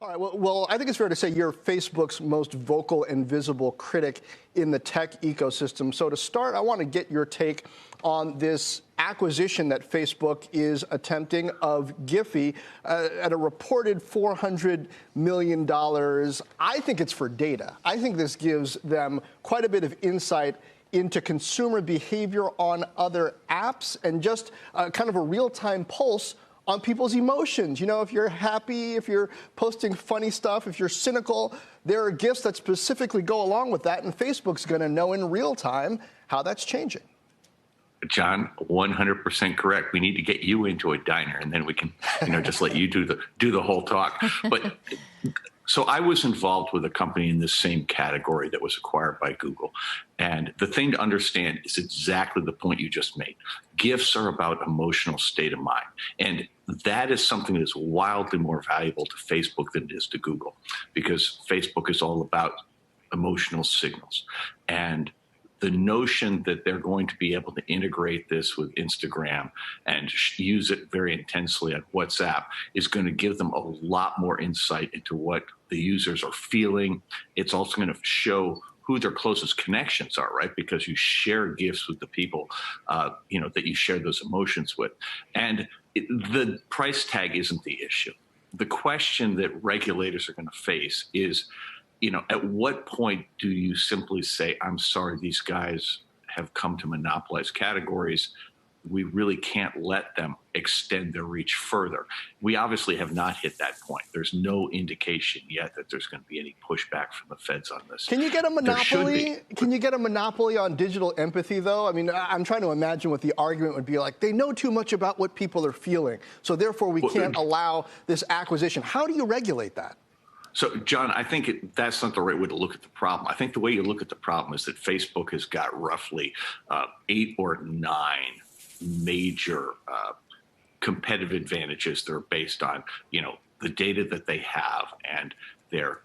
All right, well, I think it's fair to say you're Facebook's most vocal and visible critic in the tech ecosystem. So to start, I want to get your take on this acquisition that Facebook is attempting of Giphy at a reported $400 million. I think it's for data. I think this gives them quite a bit of insight into consumer behavior on other apps and just kind of a real-time pulse on people's emotions. You know, if you're happy, if you're posting funny stuff, if you're cynical, there are gifts that specifically go along with that, and Facebook's going to know in real time how that's changing. John, 100% correct. We need to get you into a diner, and then we can, just let you do the whole talk. But so I was involved with a company in this same category that was acquired by Google. And the thing to understand is exactly the point you just made. Gifts are about emotional state of mind. And that is something that is wildly more valuable to Facebook than it is to Google, because Facebook is all about emotional signals. And the notion that they're going to be able to integrate this with Instagram and use it very intensely on WhatsApp is going to give them a lot more insight into what the users are feeling. It's also going to show who their closest connections are, right? Because you share gifts with the people, that you share those emotions with. And the price tag isn't the issue. The question that regulators are going to face is, at what point do you simply say, I'm sorry, these guys have come to monopolize categories. We really can't let them extend their reach further. We obviously have not hit that point. There's no indication yet that there's going to be any pushback from the feds on this. Can you get a monopoly? Can you get a monopoly on digital empathy, though? I mean, I'm trying to imagine what the argument would be like. They know too much about what people are feeling, so therefore we can't allow this acquisition. How do you regulate that? So, John, I think that's not the right way to look at the problem. I think the way you look at the problem is that Facebook has got roughly 8 or 9 major competitive advantages that are based on, the data that they have and their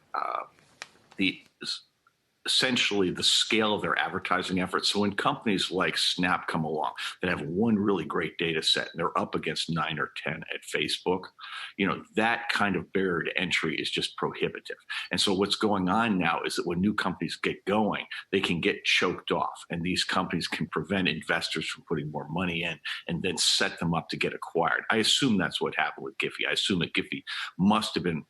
essentially the scale of their advertising efforts. So when companies like Snap come along that have one really great data set and they're up against 9 or 10 at Facebook, that kind of barrier to entry is just prohibitive. And so what's going on now is that when new companies get going, they can get choked off, and these companies can prevent investors from putting more money in and then set them up to get acquired. I assume that's what happened with Giphy. I assume that Giphy must have been,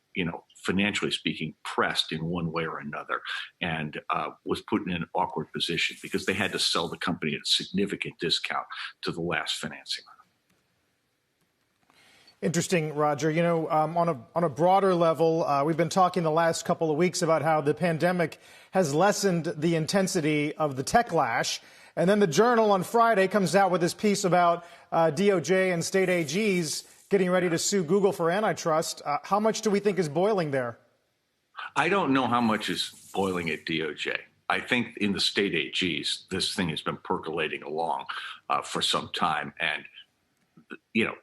financially speaking, pressed in one way or another, and was put in an awkward position because they had to sell the company at a significant discount to the last financing round. Interesting, Roger. On a broader level, we've been talking the last couple of weeks about how the pandemic has lessened the intensity of the techlash. And then the Journal on Friday comes out with this piece about DOJ and state AGs getting ready to sue Google for antitrust. How much do we think is boiling there? I don't know how much is boiling at DOJ. I think in the state AGs, this thing has been percolating along for some time. And,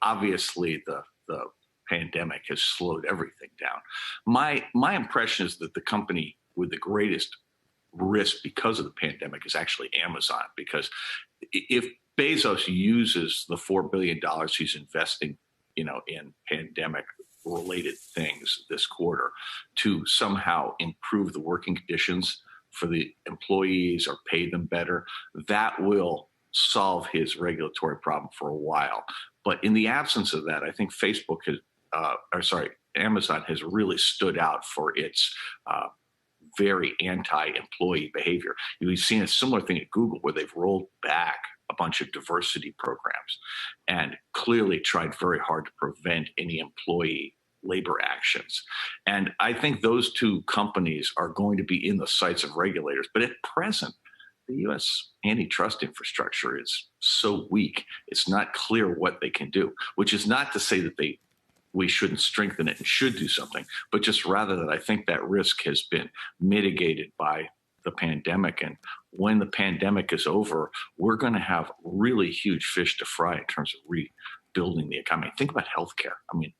obviously the pandemic has slowed everything down. My impression is that the company with the greatest risk because of the pandemic is actually Amazon, because if Bezos uses the $4 billion he's investing in pandemic-related things this quarter to somehow improve the working conditions for the employees or pay them better, that will solve his regulatory problem for a while. But in the absence of that, I think Amazon has really stood out for its very anti-employee behavior. We've seen a similar thing at Google where they've rolled back a bunch of diversity programs and clearly tried very hard to prevent any employee labor actions. And I think those two companies are going to be in the sights of regulators. But at present, the U.S. antitrust infrastructure is so weak, it's not clear what they can do, which is not to say that we shouldn't strengthen it and should do something, but just rather that I think that risk has been mitigated by the pandemic. And when the pandemic is over, we're going to have really huge fish to fry in terms of rebuilding the economy. Think about healthcare. I mean,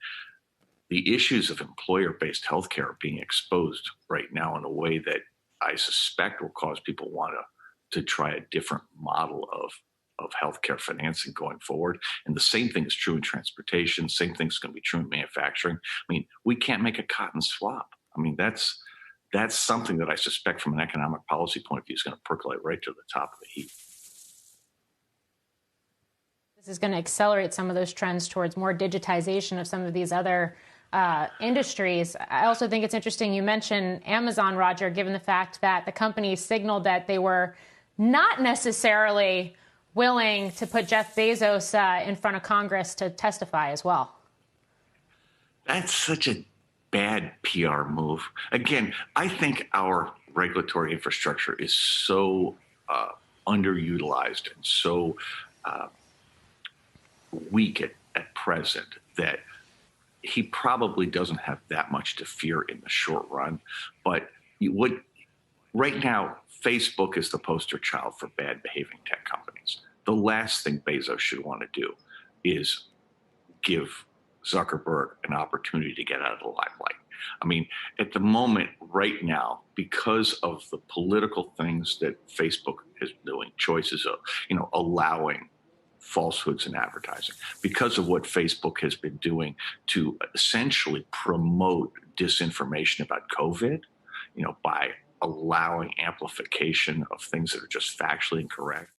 the issues of employer-based healthcare are being exposed right now in a way that I suspect will cause people to try a different model of of healthcare financing going forward. And the same thing is true in transportation. Same thing is going to be true in manufacturing. I mean, we can't make a cotton swap. I mean, that's something that I suspect from an economic policy point of view is going to percolate right to the top of the heap. This is going to accelerate some of those trends towards more digitization of some of these other industries. I also think it's interesting you mentioned Amazon, Roger, given the fact that the company signaled that they were not necessarily willing to put Jeff Bezos in front of Congress to testify as well. That's such a bad PR move. Again, I think our regulatory infrastructure is so underutilized and so weak at present that he probably doesn't have that much to fear in the short run. But right now, Facebook is the poster child for bad behaving tech companies. The last thing Bezos should want to do is give Zuckerberg an opportunity to get out of the limelight. I mean, at the moment, right now, because of the political things that Facebook is doing, choices of, allowing falsehoods in advertising, because of what Facebook has been doing to essentially promote disinformation about COVID, by allowing amplification of things that are just factually incorrect.